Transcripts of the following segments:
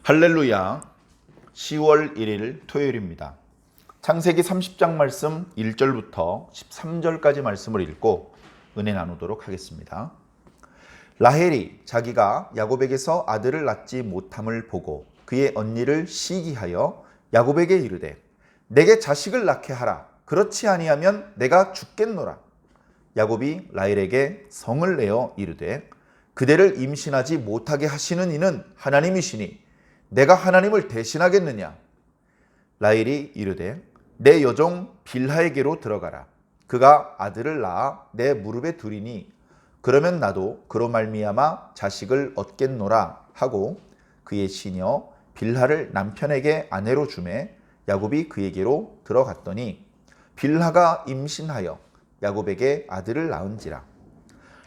할렐루야. 10월 1일 토요일입니다. 창세기 30장 말씀 1절부터 13절까지 말씀을 읽고 은혜 나누도록 하겠습니다. 라헬이 자기가 야곱에게서 아들을 낳지 못함을 보고 그의 언니를 시기하여 야곱에게 이르되 내게 자식을 낳게 하라. 그렇지 아니하면 내가 죽겠노라. 야곱이 라헬에게 성을 내어 이르되 그대를 임신하지 못하게 하시는 이는 하나님이시니 내가 하나님을 대신하겠느냐. 라헬이 이르되 내 여종 빌하에게로 들어가라. 그가 아들을 낳아 내 무릎에 두리니 그러면 나도 그로 말미암아 자식을 얻겠노라 하고 그의 시녀 빌하를 남편에게 아내로 주매 야곱이 그에게로 들어갔더니 빌하가 임신하여 야곱에게 아들을 낳은지라.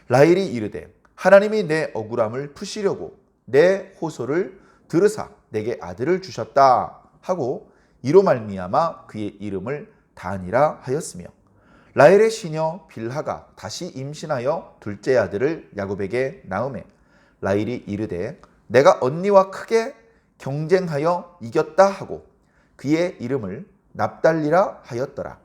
라헬이 이르되 하나님이 내 억울함을 푸시려고 내 호소를 들으사 내게 아들을 주셨다 하고 이로 말미암아 그의 이름을 단이라 하였으며 라헬의 시녀 빌하가 다시 임신하여 둘째 아들을 야곱에게 낳으매 라헬이 이르되 내가 언니와 크게 경쟁하여 이겼다 하고 그의 이름을 납달리라 하였더라.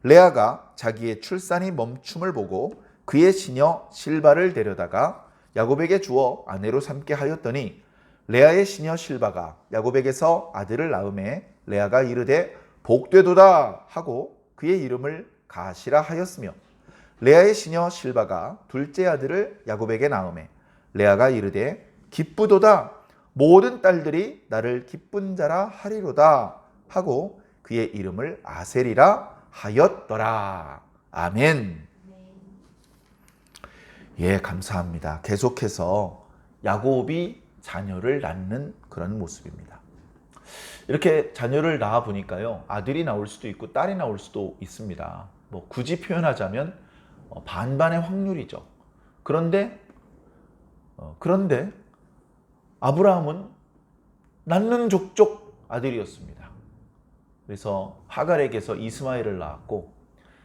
레아가 자기의 출산이 멈춤을 보고 그의 시녀 실바를 데려다가 야곱에게 주어 아내로 삼게 하였더니 레아의 시녀 실바가 야곱에게서 아들을 낳음에 레아가 이르되 복되도다 하고 그의 이름을 가시라 하였으며 레아의 시녀 실바가 둘째 아들을 야곱에게 낳음에 레아가 이르되 기쁘도다 모든 딸들이 나를 기쁜 자라 하리로다 하고 그의 이름을 아셀이라 하였더라. 아멘. 예, 감사합니다. 계속해서 야곱이 자녀를 낳는 그런 모습입니다. 이렇게 자녀를 낳아 보니까요, 아들이 나올 수도 있고 딸이 나올 수도 있습니다. 뭐 굳이 표현하자면 반반의 확률이죠. 그런데 아브라함은 낳는 족족 아들이었습니다. 그래서 하갈에게서 이스마엘을 낳았고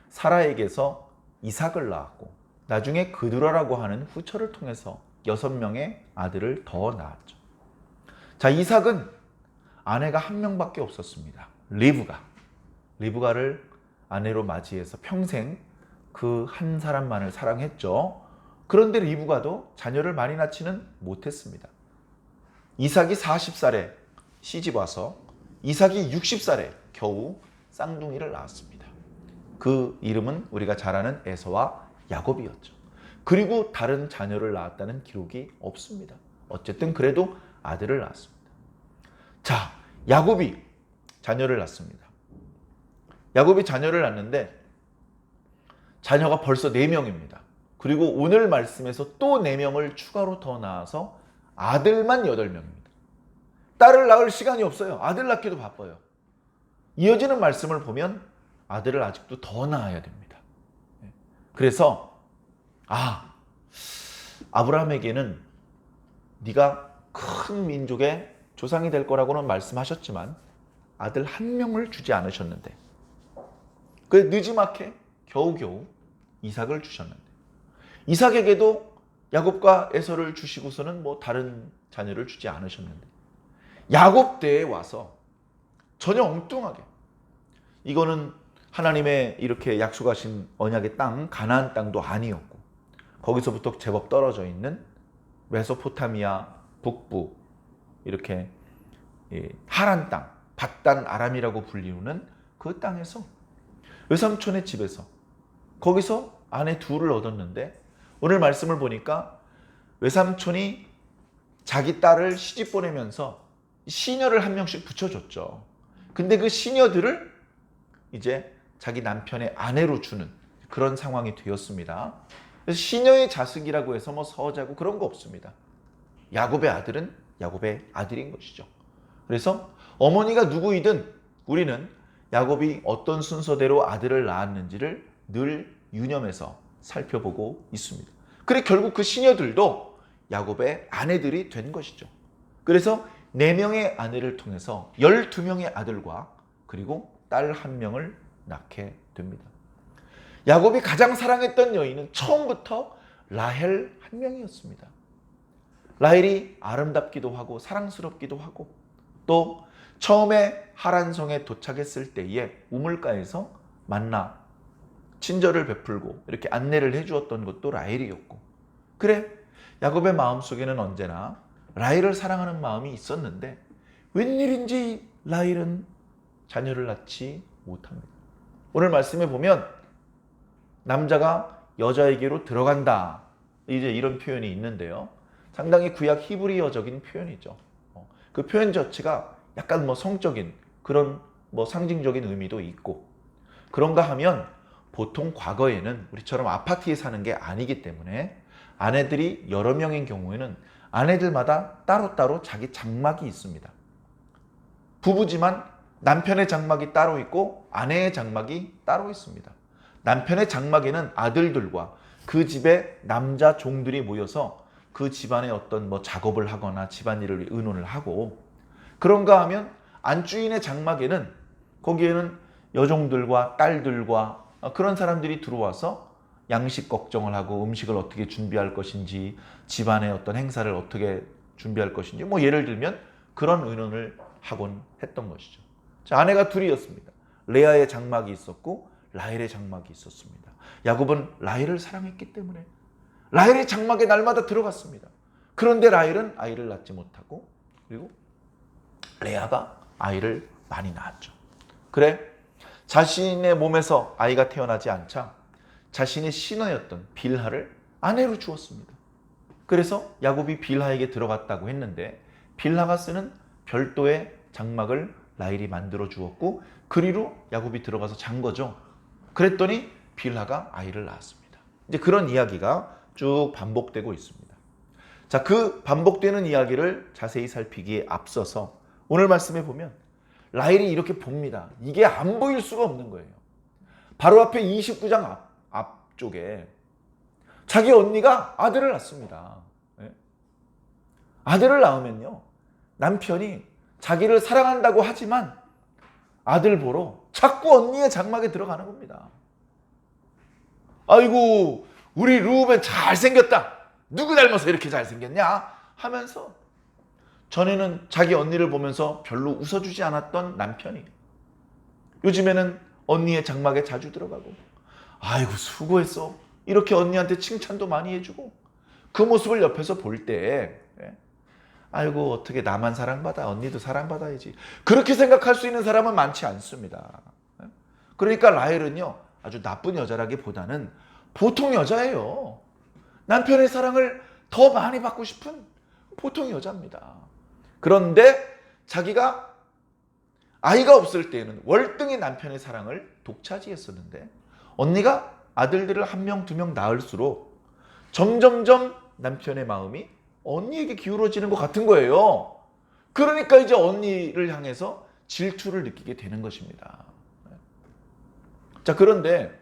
사라에게서 이삭을 낳았고 나중에 그두라라고 하는 후처를 통해서 6명의 아들을 더 낳았죠. 자, 이삭은 아내가 한 명밖에 없었습니다. 리브가를 아내로 맞이해서 평생 그 한 사람만을 사랑했죠. 그런데 리브가도 자녀를 많이 낳지는 못했습니다. 이삭이 40살에 시집와서 이삭이 60살에 겨우 쌍둥이를 낳았습니다. 그 이름은 우리가 잘 아는 에서와 야곱이었죠. 그리고 다른 자녀를 낳았다는 기록이 없습니다. 어쨌든 그래도 아들을 낳았습니다. 자, 야곱이 자녀를 낳습니다. 야곱이 자녀를 낳는데 자녀가 벌써 4명입니다. 그리고 오늘 말씀에서 또 4명을 추가로 더 낳아서 아들만 8명입니다. 딸을 낳을 시간이 없어요. 아들 낳기도 바빠요. 이어지는 말씀을 보면 아들을 아직도 더 낳아야 됩니다. 그래서 아브라함에게는 네가 큰 민족의 조상이 될 거라고는 말씀하셨지만 아들 한 명을 주지 않으셨는데 그 늦지막히 겨우겨우 이삭을 주셨는데 이삭에게도 야곱과 에서를 주시고서는 뭐 다른 자녀를 주지 않으셨는데 야곱 때에 와서 전혀 엉뚱하게 이거는 하나님의 이렇게 약속하신 언약의 땅 가나안 땅도 아니었고 거기서부터 제법 떨어져 있는 메소포타미아 북부 이렇게 하란 땅, 밧단 아람이라고 불리우는 그 땅에서 외삼촌의 집에서 거기서 아내 둘을 얻었는데 오늘 말씀을 보니까 외삼촌이 자기 딸을 시집 보내면서 시녀를 한 명씩 붙여줬죠. 근데 그 시녀들을 이제 자기 남편의 아내로 주는 그런 상황이 되었습니다. 그래서 시녀의 자식이라고 해서 뭐 서자고 그런 거 없습니다. 야곱의 아들은 야곱의 아들인 것이죠. 그래서 어머니가 누구이든 우리는 야곱이 어떤 순서대로 아들을 낳았는지를 늘 유념해서 살펴보고 있습니다. 그래 결국 그 시녀들도 야곱의 아내들이 된 것이죠. 그래서 4명의 아내를 통해서 12명의 아들과 그리고 딸 1명을 낳게 됩니다. 야곱이 가장 사랑했던 여인은 처음부터 라헬 한 명이었습니다. 라헬이 아름답기도 하고 사랑스럽기도 하고 또 처음에 하란성에 도착했을 때에 우물가에서 만나 친절을 베풀고 이렇게 안내를 해주었던 것도 라헬이었고, 그래 야곱의 마음속에는 언제나 라헬을 사랑하는 마음이 있었는데 웬일인지 라헬은 자녀를 낳지 못합니다. 오늘 말씀에 보면 남자가 여자에게로 들어간다, 이제 이런 표현이 있는데요. 상당히 구약 히브리어적인 표현이죠. 그 표현 자체가 약간 성적인 그런 상징적인 의미도 있고, 그런가 하면 보통 과거에는 우리처럼 아파트에 사는 게 아니기 때문에 아내들이 여러 명인 경우에는 아내들마다 따로따로 자기 장막이 있습니다. 부부지만 남편의 장막이 따로 있고 아내의 장막이 따로 있습니다. 남편의 장막에는 아들들과 그 집의 남자 종들이 모여서 그 집안의 어떤 작업을 하거나 집안일을 의논을 하고, 그런가 하면 안주인의 장막에는 거기에는 여종들과 딸들과 그런 사람들이 들어와서 양식 걱정을 하고 음식을 어떻게 준비할 것인지, 집안의 어떤 행사를 어떻게 준비할 것인지 예를 들면 그런 의논을 하곤 했던 것이죠. 자, 아내가 둘이었습니다. 레아의 장막이 있었고 라헬의 장막이 있었습니다. 야곱은 라헬을 사랑했기 때문에 라헬의 장막에 날마다 들어갔습니다. 그런데 라헬은 아이를 낳지 못하고, 그리고 레아가 아이를 많이 낳았죠. 그래 자신의 몸에서 아이가 태어나지 않자 자신의 시너였던 빌하를 아내로 주었습니다. 그래서 야곱이 빌하에게 들어갔다고 했는데 빌하가 쓰는 별도의 장막을 라헬이 만들어 주었고, 그리로 야곱이 들어가서 잔 거죠. 그랬더니 빌하가 아이를 낳았습니다. 이제 그런 이야기가 쭉 반복되고 있습니다. 자, 그 반복되는 이야기를 자세히 살피기에 앞서서 오늘 말씀에 보면 라헬이 이렇게 봅니다. 이게 안 보일 수가 없는 거예요. 바로 앞에 29장 앞쪽에 자기 언니가 아들을 낳습니다. 아들을 낳으면요, 남편이 자기를 사랑한다고 하지만 아들 보러 자꾸 언니의 장막에 들어가는 겁니다. 아이고 우리 르우벤 잘생겼다, 누구 닮아서 이렇게 잘생겼냐 하면서, 전에는 자기 언니를 보면서 별로 웃어주지 않았던 남편이 요즘에는 언니의 장막에 자주 들어가고, 아이고 수고했어 이렇게 언니한테 칭찬도 많이 해주고, 그 모습을 옆에서 볼 때 아이고 어떻게 나만 사랑받아, 언니도 사랑받아야지, 그렇게 생각할 수 있는 사람은 많지 않습니다. 그러니까 라헬은요 아주 나쁜 여자라기보다는 보통 여자예요. 남편의 사랑을 더 많이 받고 싶은 보통 여자입니다. 그런데 자기가 아이가 없을 때에는 월등히 남편의 사랑을 독차지했었는데 언니가 아들들을 한 명, 두 명 낳을수록 점점점 남편의 마음이 언니에게 기울어지는 것 같은 거예요. 그러니까 이제 언니를 향해서 질투를 느끼게 되는 것입니다. 자, 그런데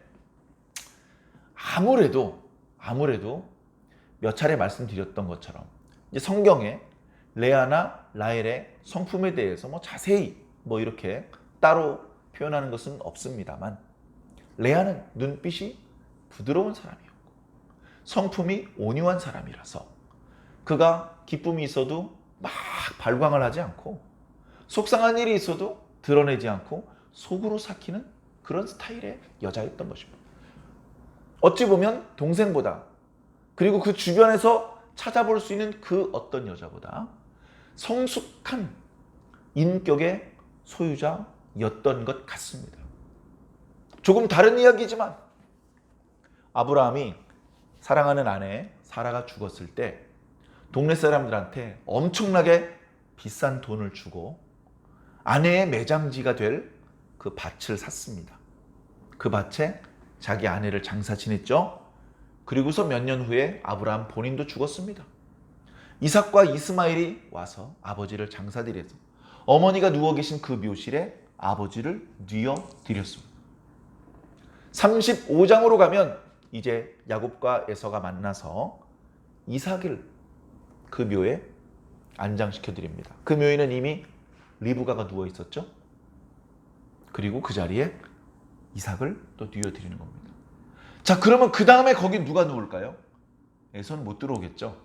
아무래도 몇 차례 말씀드렸던 것처럼 이제 성경에 레아나 라헬의 성품에 대해서 자세히 이렇게 따로 표현하는 것은 없습니다만, 레아는 눈빛이 부드러운 사람이었고 성품이 온유한 사람이라서 그가 기쁨이 있어도 막 발광을 하지 않고 속상한 일이 있어도 드러내지 않고 속으로 삭히는 그런 스타일의 여자였던 것입니다. 어찌 보면 동생보다, 그리고 그 주변에서 찾아볼 수 있는 그 어떤 여자보다 성숙한 인격의 소유자였던 것 같습니다. 조금 다른 이야기지만 아브라함이 사랑하는 아내 사라가 죽었을 때 동네 사람들한테 엄청나게 비싼 돈을 주고 아내의 매장지가 될 그 밭을 샀습니다. 그 밭에 자기 아내를 장사 지냈죠. 그리고서 몇 년 후에 아브라함 본인도 죽었습니다. 이삭과 이스마엘이 와서 아버지를 장사드려서 어머니가 누워 계신 그 묘실에 아버지를 뉘어드렸습니다. 35장으로 가면 이제 야곱과 에서가 만나서 이삭을 그 묘에 안장시켜 드립니다. 그 묘에는 이미 리브가가 누워 있었죠. 그리고 그 자리에 이삭을 또 뉘어드리는 겁니다. 자, 그러면 그 다음에 거기 누가 누울까요? 에서는 못 들어오겠죠.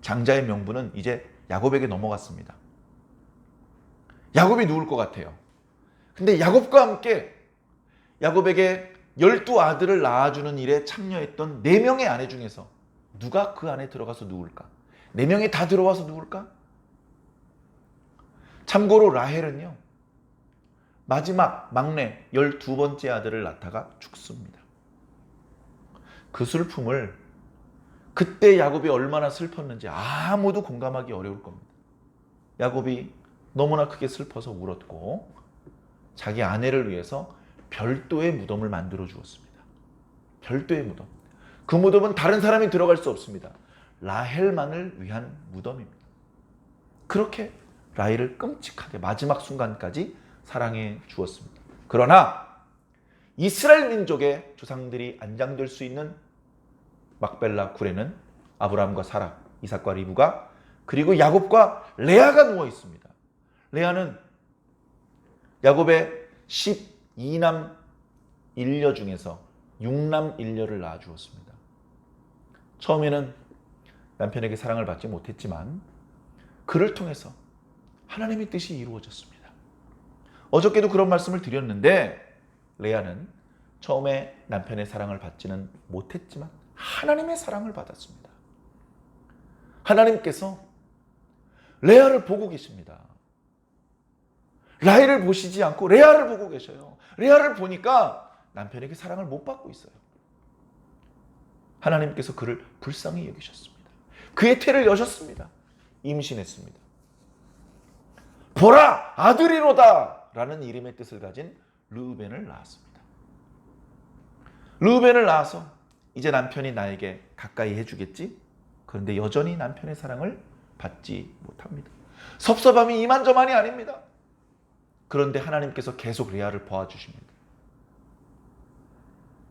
장자의 명분은 이제 야곱에게 넘어갔습니다. 야곱이 누울 것 같아요. 근데 야곱과 함께 야곱에게 12아들을 낳아주는 일에 참여했던 4명의 아내 중에서 누가 그 안에 들어가서 누울까? 4명이 다 들어와서 누울까? 참고로 라헬은요, 마지막 막내 12번째 아들을 낳다가 죽습니다. 그 슬픔을 그때 야곱이 얼마나 슬펐는지 아무도 공감하기 어려울 겁니다. 야곱이 너무나 크게 슬퍼서 울었고 자기 아내를 위해서 별도의 무덤을 만들어 주었습니다. 별도의 무덤. 그 무덤은 다른 사람이 들어갈 수 없습니다. 라헬만을 위한 무덤입니다. 그렇게 라헬을 끔찍하게 마지막 순간까지 사랑해 주었습니다. 그러나 이스라엘 민족의 조상들이 안장될 수 있는 막벨라 굴에는 아브라함과 사라, 이삭과 리브가 그리고 야곱과 레아가 누워 있습니다. 레아는 야곱의 12남 1녀 중에서 6남 1녀를 낳아주었습니다. 처음에는 남편에게 사랑을 받지 못했지만 그를 통해서 하나님의 뜻이 이루어졌습니다. 어저께도 그런 말씀을 드렸는데 레아는 처음에 남편의 사랑을 받지는 못했지만 하나님의 사랑을 받았습니다. 하나님께서 레아를 보고 계십니다. 라헬을 보시지 않고 레아를 보고 계셔요. 레아를 보니까 남편에게 사랑을 못 받고 있어요. 하나님께서 그를 불쌍히 여기셨습니다. 그의 태를 여셨습니다. 임신했습니다. 보라, 아들이로다 라는 이름의 뜻을 가진 르우벤을 낳았습니다. 르우벤을 낳아서 이제 남편이 나에게 가까이 해주겠지? 그런데 여전히 남편의 사랑을 받지 못합니다. 섭섭함이 이만저만이 아닙니다. 그런데 하나님께서 계속 레아를 보아주십니다.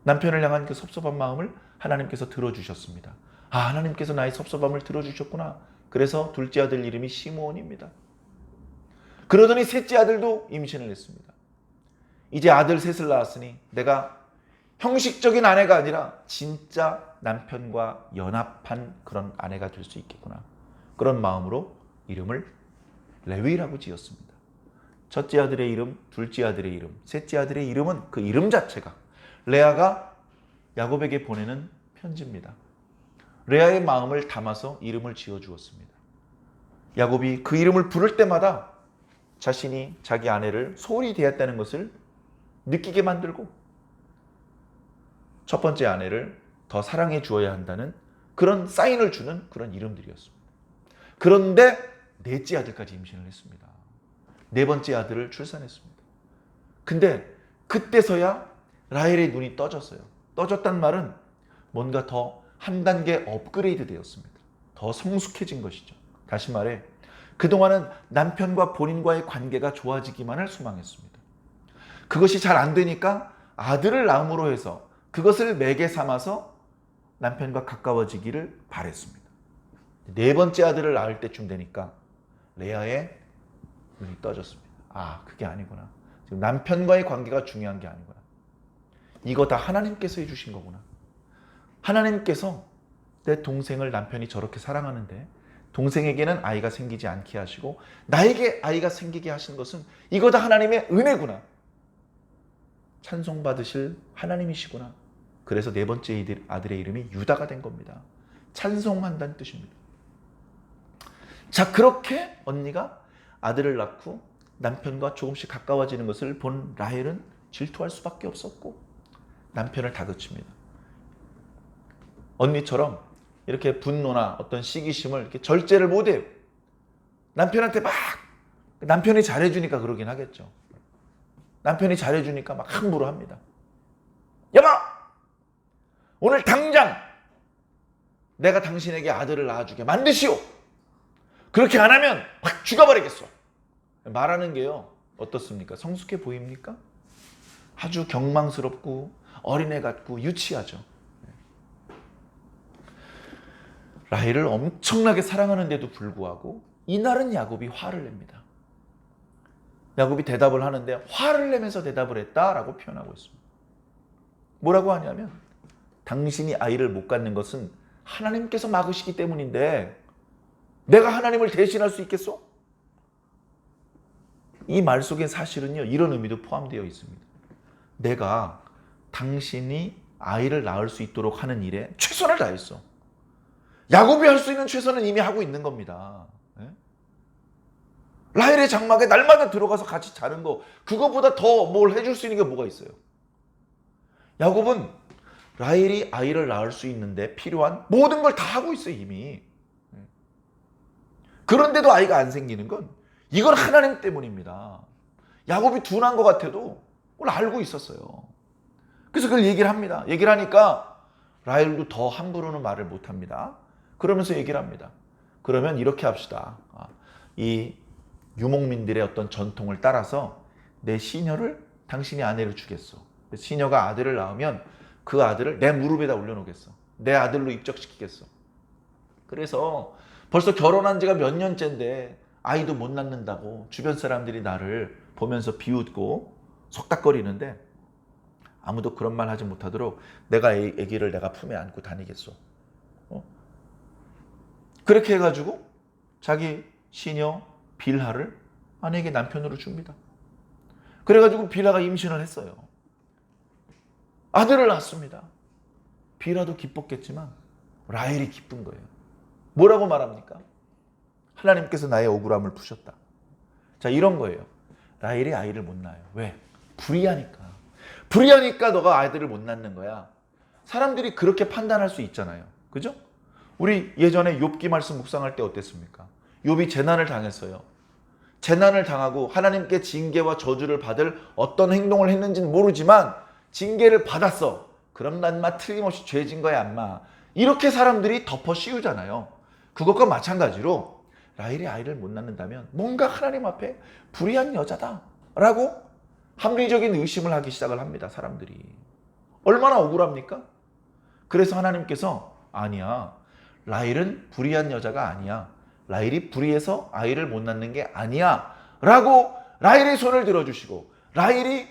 남편을 향한 그 섭섭한 마음을 하나님께서 들어주셨습니다. 아, 하나님께서 나의 섭섭함을 들어주셨구나. 그래서 둘째 아들 이름이 시므온입니다. 그러더니 셋째 아들도 임신을 했습니다. 이제 아들 셋을 낳았으니 내가 형식적인 아내가 아니라 진짜 남편과 연합한 그런 아내가 될 수 있겠구나. 그런 마음으로 이름을 레위라고 지었습니다. 첫째 아들의 이름, 둘째 아들의 이름, 셋째 아들의 이름은 그 이름 자체가 레아가 야곱에게 보내는 편지입니다. 레아의 마음을 담아서 이름을 지어주었습니다. 야곱이 그 이름을 부를 때마다 자신이 자기 아내를 소홀히 대했다는 것을 느끼게 만들고 첫 번째 아내를 더 사랑해 주어야 한다는 그런 사인을 주는 그런 이름들이었습니다. 그런데 넷째 아들까지 임신을 했습니다. 네 번째 아들을 출산했습니다. 근데 그때서야 라헬의 눈이 떠졌어요. 떠졌단 말은 뭔가 더 한 단계 업그레이드 되었습니다. 더 성숙해진 것이죠. 다시 말해 그동안은 남편과 본인과의 관계가 좋아지기만을 소망했습니다. 그것이 잘 안 되니까 아들을 낳음으로 해서 그것을 매개 삼아서 남편과 가까워지기를 바랬습니다. 네 번째 아들을 낳을 때쯤 되니까 레아의 눈이 떠졌습니다. 아, 그게 아니구나. 지금 남편과의 관계가 중요한 게 아니구나. 이거 다 하나님께서 해주신 거구나. 하나님께서 내 동생을 남편이 저렇게 사랑하는데 동생에게는 아이가 생기지 않게 하시고 나에게 아이가 생기게 하신 것은 이거 다 하나님의 은혜구나. 찬송받으실 하나님이시구나. 그래서 네 번째 아들의 이름이 유다가 된 겁니다. 찬송한다는 뜻입니다. 자, 그렇게 언니가 아들을 낳고 남편과 조금씩 가까워지는 것을 본 라헬은 질투할 수밖에 없었고 남편을 다그칩니다. 언니처럼 이렇게 분노나 어떤 시기심을 이렇게 절제를 못해요. 남편한테 막 남편이 잘해주니까 그러긴 하겠죠. 남편이 잘해주니까 막 함부로 합니다. 여보! 오늘 당장 내가 당신에게 아들을 낳아주게 만드시오. 그렇게 안 하면 확 죽여버리겠어. 말하는 게요. 어떻습니까? 성숙해 보입니까? 아주 경망스럽고 어린애 같고 유치하죠. 라헬을 엄청나게 사랑하는데도 불구하고 이날은 야곱이 화를 냅니다. 야곱이 대답을 하는데 화를 내면서 대답을 했다라고 표현하고 있습니다. 뭐라고 하냐면 당신이 아이를 못 갖는 것은 하나님께서 막으시기 때문인데 내가 하나님을 대신할 수 있겠어? 이 말 속에 사실은요, 이런 의미도 포함되어 있습니다. 내가 당신이 아이를 낳을 수 있도록 하는 일에 최선을 다했어. 야곱이 할 수 있는 최선은 이미 하고 있는 겁니다. 라헬의 장막에 날마다 들어가서 같이 자는 거, 그거보다 더 뭘 해줄 수 있는 게 뭐가 있어요? 야곱은 라헬이 아이를 낳을 수 있는데 필요한 모든 걸 다 하고 있어요, 이미. 그런데도 아이가 안 생기는 건 이건 하나님 때문입니다. 야곱이 둔한 것 같아도 그걸 알고 있었어요. 그래서 그걸 얘기를 합니다. 얘기를 하니까 라헬도 더 함부로는 말을 못합니다. 그러면서 얘기를 합니다. 그러면 이렇게 합시다. 이 유목민들의 어떤 전통을 따라서 내 시녀를 당신이 아내로 주겠어. 시녀가 아들을 낳으면 그 아들을 내 무릎에다 올려놓겠어. 내 아들로 입적시키겠어. 그래서 벌써 결혼한 지가 몇 년째인데 아이도 못 낳는다고 주변 사람들이 나를 보면서 비웃고 속닥거리는데 아무도 그런 말 하지 못하도록 내가 아기를 내가 품에 안고 다니겠어. 그렇게 해가지고 자기 시녀 빌하를 아내에게 남편으로 줍니다. 그래가지고 빌하가 임신을 했어요. 아들을 낳았습니다. 빌하도 기뻤겠지만 라헬이 기쁜 거예요. 뭐라고 말합니까? 하나님께서 나의 억울함을 푸셨다. 자, 이런 거예요. 라헬이 아이를 못 낳아요. 왜? 불의하니까. 불의하니까 너가 아이들을 못 낳는 거야. 사람들이 그렇게 판단할 수 있잖아요. 그죠? 우리 예전에 욥기 말씀 묵상할 때 어땠습니까? 욥이 재난을 당했어요. 재난을 당하고 하나님께 징계와 저주를 받을 어떤 행동을 했는지는 모르지만 징계를 받았어. 그럼 난 마 틀림없이 죄진 거야, 안마. 이렇게 사람들이 덮어 씌우잖아요. 그것과 마찬가지로 라헬이 아이를 못 낳는다면 뭔가 하나님 앞에 불의한 여자다라고 합리적인 의심을 하기 시작을 합니다. 사람들이. 얼마나 억울합니까? 그래서 하나님께서 아니야. 라헬은 불의한 여자가 아니야. 라헬이 불의해서 아이를 못 낳는 게 아니야. 라고 라헬의 손을 들어주시고 라헬이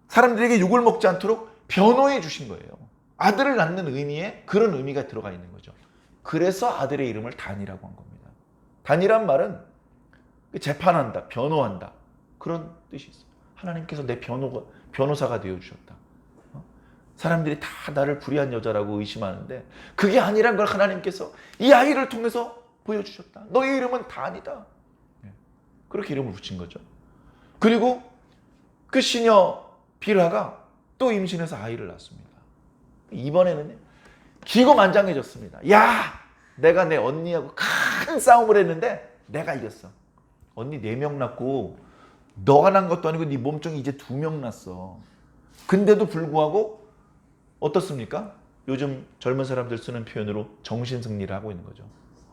사람들에게 욕을 먹지 않도록 변호해 주신 거예요. 아들을 낳는 의미에 그런 의미가 들어가 있는 거죠. 그래서 아들의 이름을 단이라고 한 겁니다. 단이란 말은 재판한다, 변호한다. 그런 뜻이 있어요. 하나님께서 내 변호사가 되어주셨다. 사람들이 다 나를 불의한 여자라고 의심하는데 그게 아니란 걸 하나님께서 이 아이를 통해서 보여주셨다. 너의 이름은 단이다. 그렇게 이름을 붙인 거죠. 그리고 그 시녀 빌하가 또 임신해서 아이를 낳습니다. 이번에는 기고만장해졌습니다. 야, 내가 내 언니하고 큰 싸움을 했는데 내가 이겼어. 언니 4명 낳고 너가 난 것도 아니고 네 몸종이 이제 2명 낳았어. 근데도 불구하고 어떻습니까? 요즘 젊은 사람들 쓰는 표현으로 정신승리를 하고 있는 거죠.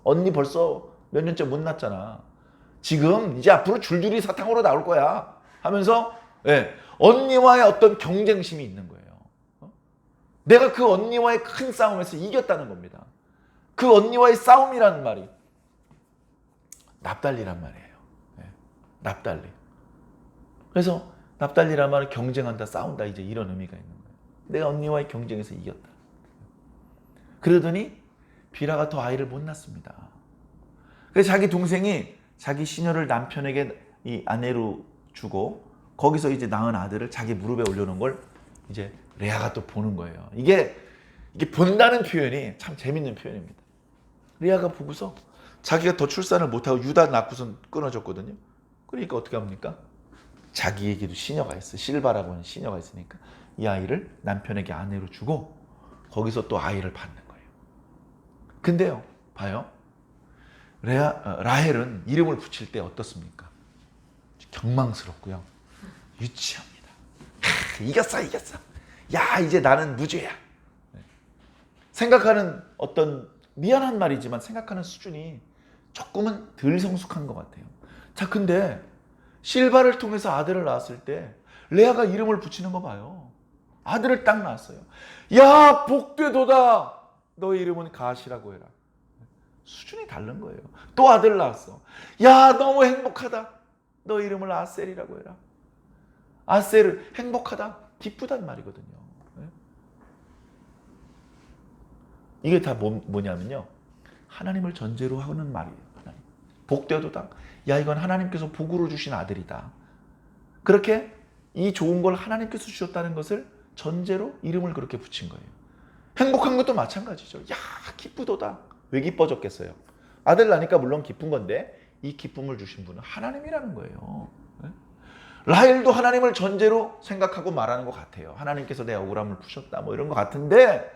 언니 벌써 몇 년째 못 낳았잖아. 지금 이제 앞으로 줄줄이 사탕으로 나올 거야 하면서 언니와의 어떤 경쟁심이 있는 거예요. 내가 그 언니와의 큰 싸움에서 이겼다는 겁니다. 그 언니와의 싸움이라는 말이 납달리란 말이에요. 납달리. 그래서 납달리란 말은 경쟁한다, 싸운다, 이제 이런 의미가 있는 거예요. 내가 언니와의 경쟁에서 이겼다. 그러더니 빌하가 더 아이를 못 낳습니다. 그래서 자기 동생이 자기 시녀를 남편에게 이 아내로 주고 거기서 이제 낳은 아들을 자기 무릎에 올려놓은 걸 이제 레아가 또 보는 거예요. 이게 본다는 표현이 참 재밌는 표현입니다. 레아가 보고서 자기가 더 출산을 못하고 유다 낳고선 끊어졌거든요. 그러니까 어떻게 합니까? 자기에게도 시녀가 있어. 실바라고 하는 시녀가 있으니까 이 아이를 남편에게 아내로 주고 거기서 또 아이를 받는 거예요. 근데요, 봐요. 라헬은 이름을 붙일 때 어떻습니까? 경망스럽고요. 유치합니다. 이겼어. 야, 이제 나는 무죄야. 생각하는 어떤 미안한 말이지만 생각하는 수준이 조금은 덜 성숙한 것 같아요. 자, 근데 실바를 통해서 아들을 낳았을 때 레아가 이름을 붙이는 거 봐요. 아들을 딱 낳았어요. 야, 복되도다. 너의 이름은 가시라고 해라. 수준이 다른 거예요. 또 아들 낳았어. 야, 너무 행복하다. 너 이름을 아셀이라고 해라. 아셀은 행복하다, 기쁘단 말이거든요. 이게 다 뭐냐면요. 하나님을 전제로 하는 말이에요. 하나님. 복되도다. 야, 이건 하나님께서 복으로 주신 아들이다. 그렇게 이 좋은 걸 하나님께서 주셨다는 것을 전제로 이름을 그렇게 붙인 거예요. 행복한 것도 마찬가지죠. 야, 기쁘도다. 왜 기뻐졌겠어요? 아들 나니까 물론 기쁜 건데 이 기쁨을 주신 분은 하나님이라는 거예요. 라헬도 하나님을 전제로 생각하고 말하는 것 같아요. 하나님께서 내 억울함을 푸셨다 뭐 이런 것 같은데,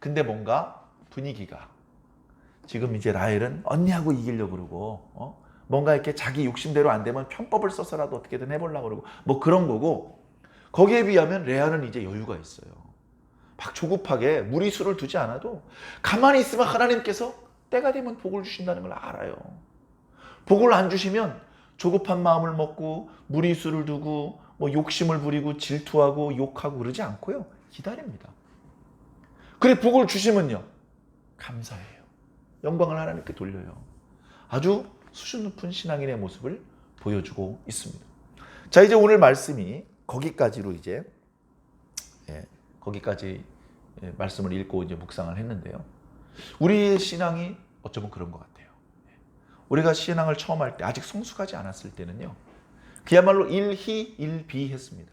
근데 뭔가 분위기가 지금 이제 라헬은 언니하고 이기려고 그러고 뭔가 이렇게 자기 욕심대로 안 되면 편법을 써서라도 어떻게든 해보려고 그러고 뭐 그런 거고, 거기에 비하면 레아는 이제 여유가 있어요. 막 조급하게 무리수를 두지 않아도 가만히 있으면 하나님께서 때가 되면 복을 주신다는 걸 알아요. 복을 안 주시면 조급한 마음을 먹고 무리수를 두고 뭐 욕심을 부리고 질투하고 욕하고 그러지 않고요. 기다립니다. 그래 복을 주시면요. 감사해요. 영광을 하나님께 돌려요. 아주 수준 높은 신앙인의 모습을 보여주고 있습니다. 자, 이제 오늘 말씀이 거기까지로 이제 거기까지 말씀을 읽고 이제 묵상을 했는데요. 우리의 신앙이 어쩌면 그런 것 같아요. 우리가 신앙을 처음 할 때, 아직 성숙하지 않았을 때는요, 그야말로 일희 했습니다.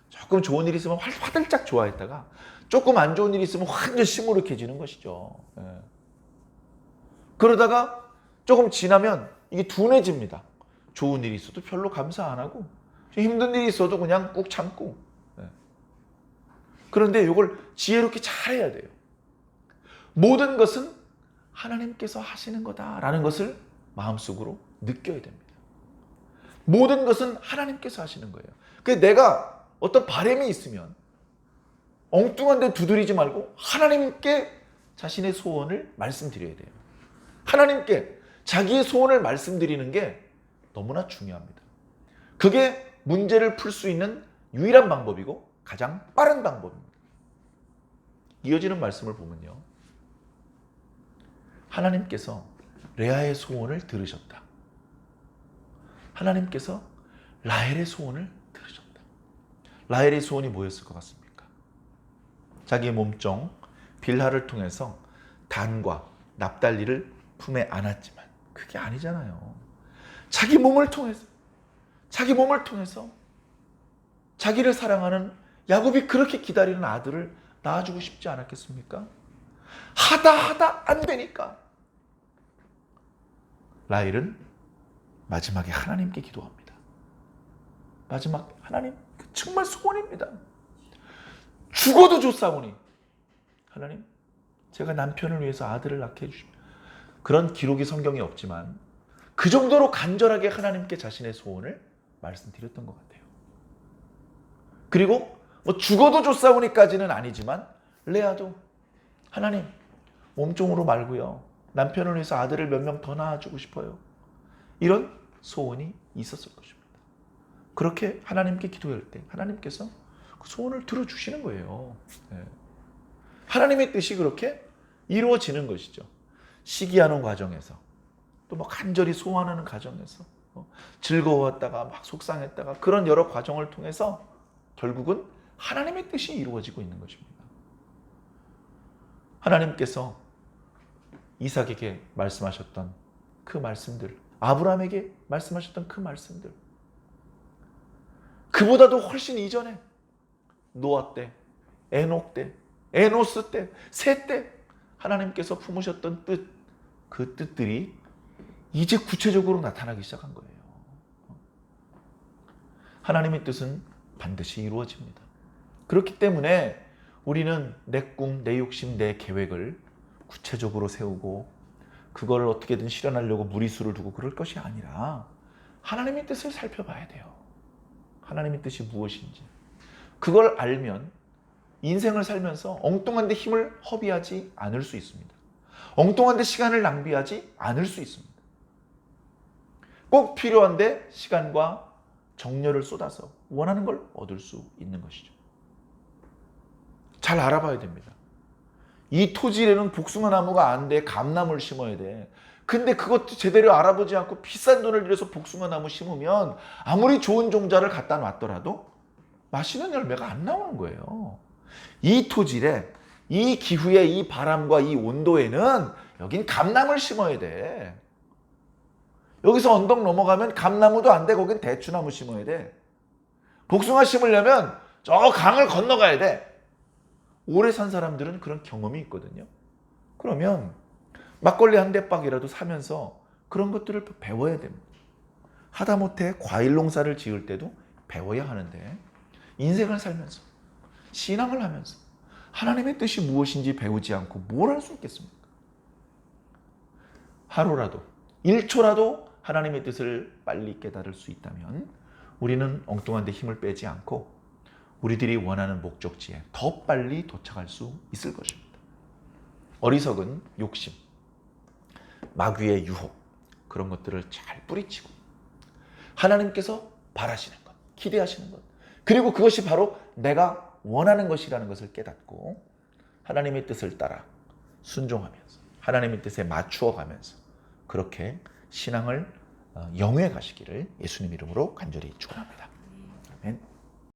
조금 좋은 일이 있으면 화들짝 좋아했다가 조금 안 좋은 일이 있으면 완전 시무룩해지는 것이죠. 그러다가 조금 지나면 이게 둔해집니다. 좋은 일이 있어도 별로 감사 안 하고 힘든 일이 있어도 그냥 꾹 참고. 그런데 이걸 지혜롭게 잘해야 돼요. 모든 것은 하나님께서 하시는 거다라는 것을 마음속으로 느껴야 됩니다. 모든 것은 하나님께서 하시는 거예요. 그래서 내가 어떤 바람이 있으면 엉뚱한 데 두드리지 말고 하나님께 자신의 소원을 말씀드려야 돼요. 하나님께 자기의 소원을 말씀드리는 게 너무나 중요합니다. 그게 문제를 풀 수 있는 유일한 방법이고 가장 빠른 방법입니다. 이어지는 말씀을 보면요, 하나님께서 레아의 소원을 들으셨다. 하나님께서 라헬의 소원을 들으셨다. 라헬의 소원이 뭐였을 것 같습니까? 자기의 몸종 빌하를 통해서 단과 납달리를 품에 안았지만 그게 아니잖아요. 자기 몸을 통해서 자기를 사랑하는 야곱이 그렇게 기다리는 아들을 낳아주고 싶지 않았겠습니까? 하다 안 되니까 라헬은 마지막에 하나님께 기도합니다. 마지막 하나님, 정말 소원입니다. 죽어도 좋사오니 하나님, 제가 남편을 위해서 아들을 낳게 해주십시오. 그런 기록이 성경에 없지만 그 정도로 간절하게 하나님께 자신의 소원을 말씀드렸던 것 같아요. 그리고 뭐 죽어도 좋사오니까지는 아니지만 레아도 하나님, 몸종으로 말고요, 남편을 위해서 아들을 몇 명 더 낳아주고 싶어요. 이런 소원이 있었을 것입니다. 그렇게 하나님께 기도할 때 하나님께서 그 소원을 들어주시는 거예요. 하나님의 뜻이 그렇게 이루어지는 것이죠. 시기하는 과정에서, 또 뭐 간절히 소원하는 과정에서, 즐거웠다가 막 속상했다가 그런 여러 과정을 통해서 결국은 하나님의 뜻이 이루어지고 있는 것입니다. 하나님께서 이삭에게 말씀하셨던 그 말씀들, 아브라함에게 말씀하셨던 그 말씀들, 그보다도 훨씬 이전에 노아 때, 에녹 때, 에노스 때, 셋 때 하나님께서 품으셨던 뜻, 그 뜻들이 이제 구체적으로 나타나기 시작한 거예요. 하나님의 뜻은 반드시 이루어집니다. 그렇기 때문에 우리는 내 꿈, 내 욕심, 내 계획을 구체적으로 세우고 그거를 어떻게든 실현하려고 무리수를 두고 그럴 것이 아니라 하나님의 뜻을 살펴봐야 돼요. 하나님의 뜻이 무엇인지. 그걸 알면 인생을 살면서 엉뚱한 데 힘을 허비하지 않을 수 있습니다. 엉뚱한 데 시간을 낭비하지 않을 수 있습니다. 꼭 필요한데 시간과 정열을 쏟아서 원하는 걸 얻을 수 있는 것이죠. 잘 알아봐야 됩니다. 이 토지에는 복숭아 나무가 안 돼, 감나무를 심어야 돼. 근데 그것도 제대로 알아보지 않고 비싼 돈을 들여서 복숭아 나무 심으면 아무리 좋은 종자를 갖다 놨더라도 맛있는 열매가 안 나오는 거예요. 이 토질에, 이 기후에, 이 바람과 이 온도에는 여긴 감나무를 심어야 돼. 여기서 언덕 넘어가면 감나무도 안 돼. 거긴 대추나무 심어야 돼. 복숭아 심으려면 저 강을 건너가야 돼. 오래 산 사람들은 그런 경험이 있거든요. 그러면 막걸리 한 대박이라도 사면서 그런 것들을 배워야 됩니다. 하다못해 과일 농사를 지을 때도 배워야 하는데 인생을 살면서 신앙을 하면서 하나님의 뜻이 무엇인지 배우지 않고 뭘 할 수 있겠습니까? 하루라도 1초라도 하나님의 뜻을 빨리 깨달을 수 있다면 우리는 엉뚱한 데 힘을 빼지 않고 우리들이 원하는 목적지에 더 빨리 도착할 수 있을 것입니다. 어리석은 욕심, 마귀의 유혹, 그런 것들을 잘 뿌리치고 하나님께서 바라시는 것, 기대하시는 것, 그리고 그것이 바로 내가 원하는 것이라는 것을 깨닫고 하나님의 뜻을 따라 순종하면서 하나님의 뜻에 맞추어 가면서 그렇게 신앙을 영위해 가시기를 예수님 이름으로 간절히 축원합니다.